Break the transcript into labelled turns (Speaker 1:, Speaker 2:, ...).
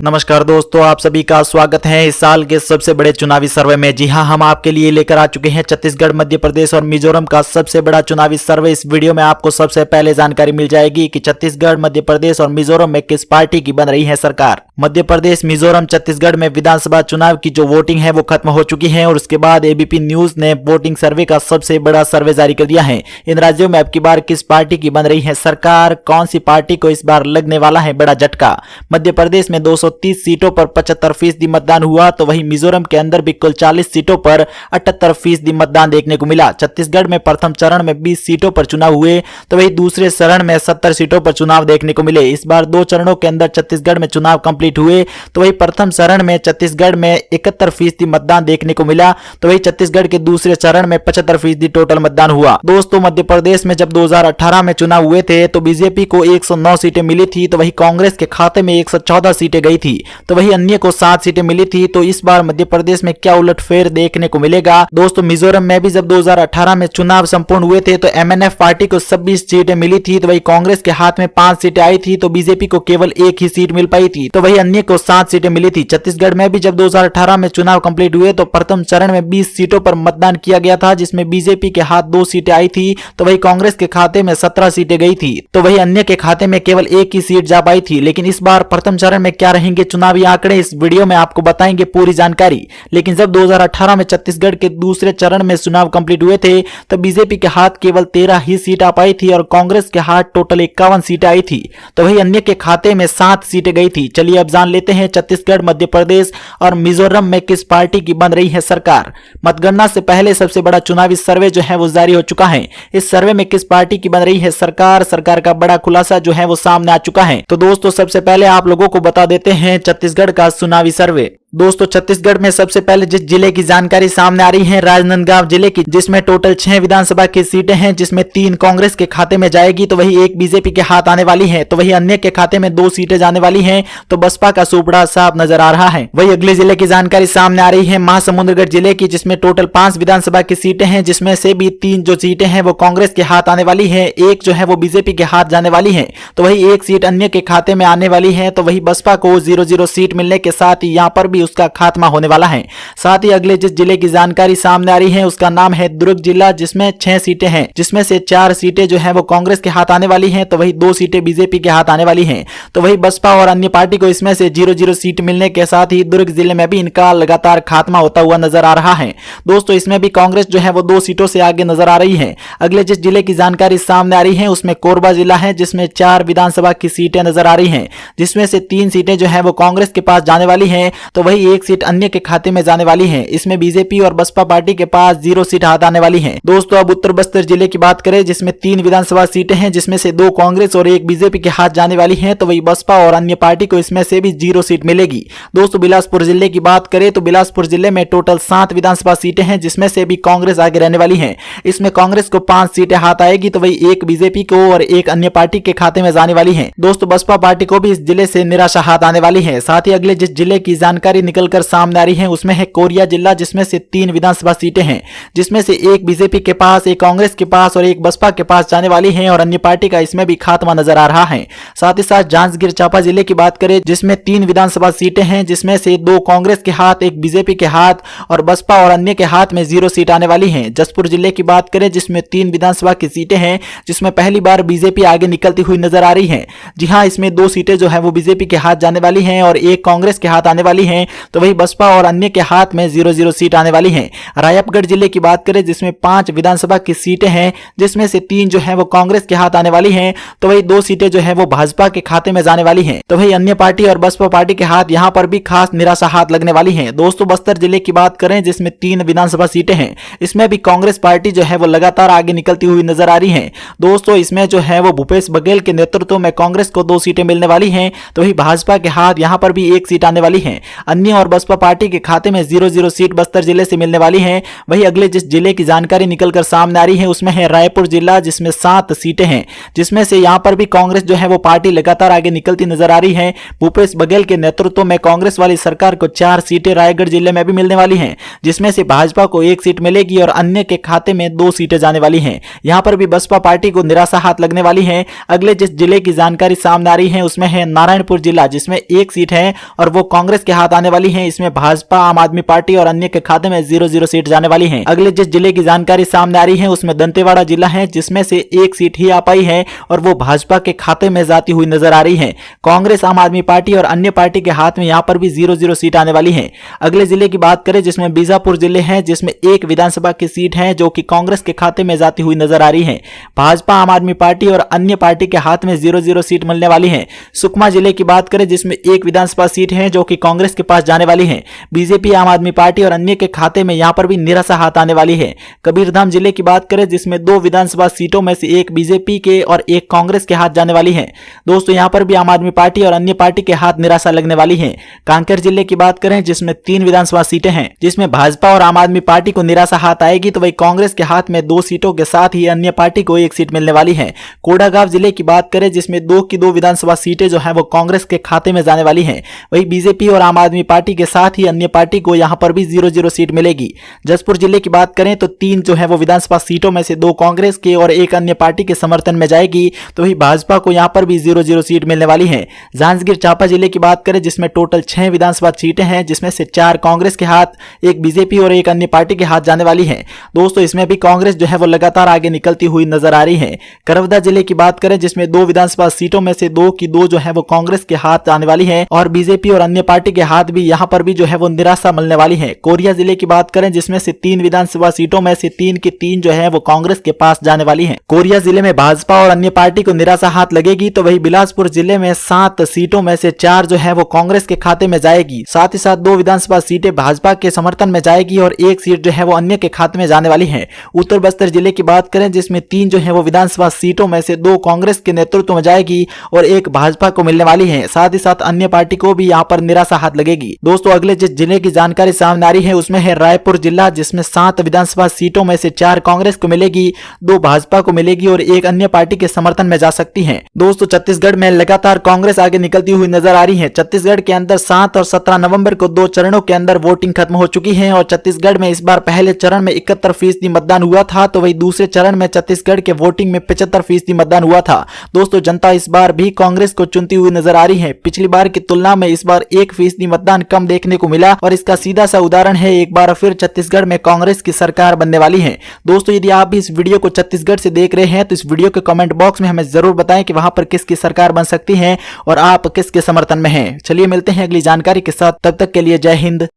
Speaker 1: नमस्कार दोस्तों, आप सभी का स्वागत है इस साल के सबसे बड़े चुनावी सर्वे में। जी हां, हम आपके लिए लेकर आ चुके हैं छत्तीसगढ़, मध्य प्रदेश और मिजोरम का सबसे बड़ा चुनावी सर्वे। इस वीडियो में आपको सबसे पहले जानकारी मिल जाएगी कि छत्तीसगढ़, मध्य प्रदेश और मिजोरम में किस पार्टी की बन रही है सरकार। मध्य प्रदेश, मिजोरम, छत्तीसगढ़ में विधानसभा चुनाव की जो वोटिंग है वो खत्म हो चुकी है और उसके बाद एबीपी न्यूज ने वोटिंग सर्वे का सबसे बड़ा सर्वे जारी कर दिया है। इन राज्यों में अब की बार किस पार्टी की बन रही है सरकार, कौन सी पार्टी को इस बार लगने वाला है बड़ा झटका। मध्य प्रदेश में 230 सीटों पर 75% मतदान हुआ, तो वहीं मिजोरम के अंदर भी कुल 40 सीटों पर 78% मतदान देखने को मिला। छत्तीसगढ़ में प्रथम चरण में 20 सीटों पर चुनाव हुए, तो वहीं दूसरे चरण में 70 सीटों पर चुनाव देखने को मिले। इस बार 2 चरणों के अंदर छत्तीसगढ़ में चुनाव कंप्लीट हुए, तो वहीं प्रथम चरण में छत्तीसगढ़ में 71% मतदान देखने को मिला, तो वहीं छत्तीसगढ़ के दूसरे चरण में 75% टोटल मतदान हुआ। दोस्तों, मध्य प्रदेश में जब 2018 में चुनाव हुए थे तो बीजेपी को 109 सीटें मिली थी, तो वहीं कांग्रेस के खाते में 114 सीटें गई थी, तो वहीं अन्य को 7 सीटें मिली थी। तो इस बार मध्य प्रदेश में क्या उलटफेर देखने को मिलेगा। दोस्तों, मिजोरम में भी जब 2018 में चुनाव संपूर्ण हुए थे तो एमएनएफ पार्टी को 26 सीटें मिली थी, तो वहीं कांग्रेस के हाथ में 5 सीटें आई थी, तो बीजेपी को केवल 1 ही सीट मिल पाई थी, तो वहीं अन्य को 7 सीटें मिली थी। छत्तीसगढ़ में भी जब 2018 में चुनाव कंप्लीट हुए तो प्रथम चरण में 20 सीटों पर मतदान किया गया था, जिसमें बीजेपी के हाथ 2 सीटें आई थी, तो वहीं कांग्रेस के खाते में 17 सीटें गई थी, तो वहीं अन्य के खाते में केवल 1 ही सीट जा पाई थी। लेकिन इस बार प्रथम चरण में क्या रहेंगे चुनावी आंकड़े, इस वीडियो में आपको बताएंगे पूरी जानकारी। लेकिन जब 2018 में छत्तीसगढ़ के दूसरे चरण में चुनाव कंप्लीट हुए थे तो बीजेपी के हाथ केवल 13 ही सीट आ पाई थी और कांग्रेस के हाथ टोटल 51 सीटें आई थी, तो वहीं अन्य के खाते में 7 सीटें गई थी। चलिए अब जान लेते हैं छत्तीसगढ़, मध्य प्रदेश और मिजोरम में किस पार्टी की बन रही है सरकार। मतगणना से पहले सबसे बड़ा चुनावी सर्वे जो है वो जारी हो चुका है। इस सर्वे में किस पार्टी की बन रही है सरकार का बड़ा खुलासा जो है वो सामने आ चुका है। तो दोस्तों, सबसे पहले आप लोगों को बता देते हैं छत्तीसगढ़ का चुनावी सर्वे। दोस्तों, छत्तीसगढ़ में सबसे पहले जिस जिले की जानकारी सामने आ रही है राजनांदगांव जिले की, जिसमें टोटल 6 विधानसभा की सीटें हैं, जिसमें 3 कांग्रेस के खाते में जाएगी, तो वही 1 बीजेपी के हाथ आने वाली है, तो वही अन्य के खाते में 2 सीटें जाने वाली हैं, तो बसपा का सुपड़ा साफ नजर आ रहा है। वही अगले जिले की जानकारी सामने आ रही है महासमुंदरगढ़ जिले की, जिसमें टोटल 5 विधानसभा की सीटें हैं, जिसमें से भी 3 जो सीटें हैं वो कांग्रेस के हाथ आने वाली है, 1 जो है वो बीजेपी के हाथ जाने वाली है, तो वही 1 सीट अन्य के खाते में आने वाली है, तो वही बसपा को 0-0 सीट मिलने के साथ ही यहाँ पर भी उसका खात्मा होने वाला है। साथ ही अगले जिस जिले की जानकारी सामने आ रही है उसका नाम है दुर्ग जिला, जिसमें 6 सीटें हैं, जिसमें से 4 सीटें जो है वो कांग्रेस के हाथ आने वाली हैं, तो वही 2 सीटें बीजेपी के हाथ आने वाली हैं, तो वही बसपा और अन्य पार्टी को इसमें से 0-0 सीट मिलने के साथ ही दुर्ग जिले में भी इनका लगातार खात्मा होता हुआ नजर आ रहा है। दोस्तों, इसमें भी कांग्रेस जो है वो 2 सीटों से आगे नजर आ रही है। अगले जिस जिले की जानकारी सामने आ रही है उसमें कोरबा जिला है, जिसमें 4 विधानसभा की सीटें नजर आ रही हैं, जिसमें से 3 सीटें जो है वो कांग्रेस के पास जाने वाली है, तो वही 1 सीट अन्य के खाते में जाने वाली है। इसमें बीजेपी और बसपा पार्टी के पास 0 सीट हाथ आने वाली है। दोस्तों, अब उत्तर बस्तर जिले की बात करें, जिसमें 3 विधानसभा सीटें हैं, जिसमें से 2 कांग्रेस और 1 बीजेपी के हाथ जाने वाली है, तो वही बसपा और अन्य पार्टी को इसमें से भी 0 सीट मिलेगी। दोस्तों, बिलासपुर जिले की बात करें तो बिलासपुर जिले में टोटल 7 विधानसभा सीटें हैं, जिसमें से भी कांग्रेस आगे रहने वाली है। इसमें कांग्रेस को 5 सीटें हाथ आएगी, तो वही 1 बीजेपी को और 1 अन्य पार्टी के खाते में जाने वाली है। दोस्तों, बसपा पार्टी को भी इस जिले से निराशा हाथ आने वाली है। साथ ही अगले जिस जिले की जानकारी निकलकर सामने आ रही है उसमें है कोरिया जिला, जिसमें से 3 विधानसभा सीटें हैं, जिसमें से 1 बीजेपी के पास, 1 कांग्रेस के पास और 1 बसपा के पास जाने वाली है और अन्य पार्टी का इसमें भी खात्मा नजर आ रहा है। साथ ही साथ जांजगीर चांपा जिले की बात करें, जिसमें 3 विधानसभा सीटें हैं, जिसमें से 2 कांग्रेस के हाथ, 1 बीजेपी के हाथ और बसपा और अन्य के हाथ में 0 सीट आने वाली है। जसपुर जिले की बात करें, जिसमें 3 विधानसभा की सीटें हैं, जिसमें पहली बार बीजेपी आगे निकलती हुई नजर आ रही है। जी हां, इसमें 2 सीटें जो है वो बीजेपी के हाथ जाने वाली हैं और 1 कांग्रेस के हाथ आने वाली है, तो वही बसपा और अन्य के हाथ में 0-0 सीट आने वाली है। रायपुर जिले की बात करें, जिसमें 5 विधानसभा की सीटें हैं, जिसमें से 3 जो है वो कांग्रेस के हाथ आने वाली हैं, तो वही 2 सीटें जो है वो भाजपा के खाते में जाने वाली हैं, तो वही अन्य पार्टी और बसपा पार्टी के हाथ यहां पर भी खास निराशा हाथ लगने वाली है। दोस्तों, बस्तर जिले की बात करें, जिसमें 3 विधानसभा सीटें हैं, इसमें भी कांग्रेस पार्टी जो है वो लगातार आगे निकलती हुई नजर आ रही है। दोस्तों, इसमें जो है वो भूपेश बघेल के नेतृत्व में कांग्रेस को 2 सीटें मिलने वाली हैं, तो वही भाजपा के हाथ यहां पर भी 1 सीट आने वाली है। अन्य और बसपा पार्टी के खाते में 0-0 सीट बस्तर जिले से मिलने वाली है। वहीं अगले जिस जिले की जानकारी निकलकर सामने आ रही है उसमें है रायपुर जिला, जिसमें 7 सीटें हैं, जिसमें से यहां पर भी कांग्रेस जो है वो पार्टी लगातार आगे निकलती नजर आ रही है। भूपेश बघेल के नेतृत्व में कांग्रेस वाली सरकार को 4 सीटें रायगढ़ जिले में भी मिलने वाली हैं, जिसमें से भाजपा को 1 सीट मिलेगी और अन्य के खाते में 2 सीटें जाने वाली हैं। यहां पर भी बसपा पार्टी को निराशा हाथ लगने वाली है। अगले जिस जिले की जानकारी सामने आ रही है उसमें है नारायणपुर जिला, जिसमें 1 सीट है और वो कांग्रेस के हाथ आने वाली है। इसमें भाजपा, आम आदमी पार्टी और अन्य के खाते में 0-0 सीट जाने वाली है। अगले जिस जिले की जानकारी सामने आ रही है उसमें दंतेवाड़ा जिला है, जिसमें से 1 सीट ही आ पाई है और वो भाजपा के खाते में जाती हुई नजर आ रही है। कांग्रेस, आम आदमी पार्टी और अन्य पार्टी के हाथ में यहां पर भी 0-0 सीट आने वाली है। अगले जिले की बात करें जिसमें बीजापुर जिले है, जिसमें 1 विधानसभा की सीट है जो कि कांग्रेस के खाते में जाती हुई नजर आ रही है। भाजपा, आम आदमी पार्टी और अन्य पार्टी के हाथ में 0-0 सीट मिलने वाली है। सुकमा जिले की बात करें जिसमें 1 विधानसभा सीट है जो कि कांग्रेस के पास जाने वाली है। बीजेपी, आम आदमी पार्टी और अन्य के खाते में यहां पर भी निराशा हाथ आने वाली है। कबीरधाम जिले की बात करें जिसमें 2 विधानसभा सीटों में से 1 बीजेपी के और 1 कांग्रेस के हाथ जाने वाली है। दोस्तों यहां पर भी आम आदमी पार्टी और अन्य पार्टी के हाथ निराशा लगने वाली है। कांकेर जिले की बात करें जिसमें 3 विधानसभा सीटें हैं, जिसमें भाजपा और आम आदमी पार्टी को निराशा हाथ आएगी, तो वही कांग्रेस के हाथ में 2 सीटों के साथ ही अन्य पार्टी को 1 सीट मिलने वाली है। कोडागांव जिले की बात करें जिसमें 2 की 2 विधानसभा सीटें जो है वो कांग्रेस के खाते में जाने वाली है। वही बीजेपी और आम आदमी पार्टी के साथ ही अन्य पार्टी को यहां पर भी 0-0 सीट मिलेगी। जसपुर जिले की बात करें तो 3 जो है वो विधानसभा सीटों में से 2 कांग्रेस के और 1 अन्य पार्टी के समर्थन में जाएगी, तो वही भाजपा को यहां पर भी 0-0 सीट मिलने वाली है। जांजगीर चांपा जिले की बात करें जिसमें टोटल 6 विधानसभा सीटें हैं, जिसमें से 4 कांग्रेस के हाथ, 1 बीजेपी और 1 अन्य पार्टी के हाथ जाने वाली है। दोस्तों इसमें भी कांग्रेस जो है वो लगातार आगे निकलती हुई नजर आ रही है। करवदा जिले की बात करें जिसमें 2 विधानसभा सीटों में से 2 की 2 जो है वो कांग्रेस के हाथ आने वाली है और बीजेपी और अन्य पार्टी के हाथ भी यहां पर भी जो है वो निराशा मिलने वाली है। कोरिया जिले की बात करें जिसमें से 3 विधानसभा सीटों में से 3 की 3 जो है वो कांग्रेस के पास जाने वाली है। कोरिया जिले में भाजपा और अन्य पार्टी को निराशा हाथ लगेगी, तो वही बिलासपुर जिले में 7 सीटों में से 4 जो है वो कांग्रेस के खाते में जाएगी। साथ ही साथ 2 विधानसभा सीटें भाजपा के समर्थन में जाएगी और 1 सीट जो है वो अन्य के खाते में जाने वाली है। उत्तर बस्तर जिले की बात करें जिसमें 3 जो है वो विधानसभा सीटों में से 2 कांग्रेस के नेतृत्व में जाएगी और 1 भाजपा को मिलने वाली है। साथ ही साथ अन्य पार्टी को भी यहाँ पर निराशा हाथ लगेगी। दोस्तों अगले जिस जिले की जानकारी सामने आ रही है उसमें है रायपुर जिला, जिसमें 7 विधानसभा सीटों में से 4 कांग्रेस को मिलेगी, 2 भाजपा को मिलेगी और 1 अन्य पार्टी के समर्थन में जा सकती है। दोस्तों छत्तीसगढ़ में लगातार कांग्रेस आगे निकलती हुई नजर आ रही है। छत्तीसगढ़ के अंदर 7 और 17 नवंबर को 2 चरणों के अंदर वोटिंग खत्म हो चुकी है और छत्तीसगढ़ में इस बार पहले चरण में 71% मतदान हुआ था, तो वही दूसरे चरण में छत्तीसगढ़ के वोटिंग में 75% मतदान हुआ था। दोस्तों जनता इस बार भी कांग्रेस को चुनती हुई नजर आ रही है। पिछली बार की तुलना में इस बार 1% मतदान कम देखने को मिला और इसका सीधा सा उदाहरण है एक बार फिर छत्तीसगढ़ में कांग्रेस की सरकार बनने वाली है। दोस्तों यदि आप भी इस वीडियो को छत्तीसगढ़ से देख रहे हैं तो इस वीडियो के कमेंट बॉक्स में हमें जरूर बताएं कि वहां पर किसकी सरकार बन सकती है और आप किसके समर्थन में हैं। चलिए मिलते हैं अगली जानकारी के साथ, तब तक के लिए जय हिंद।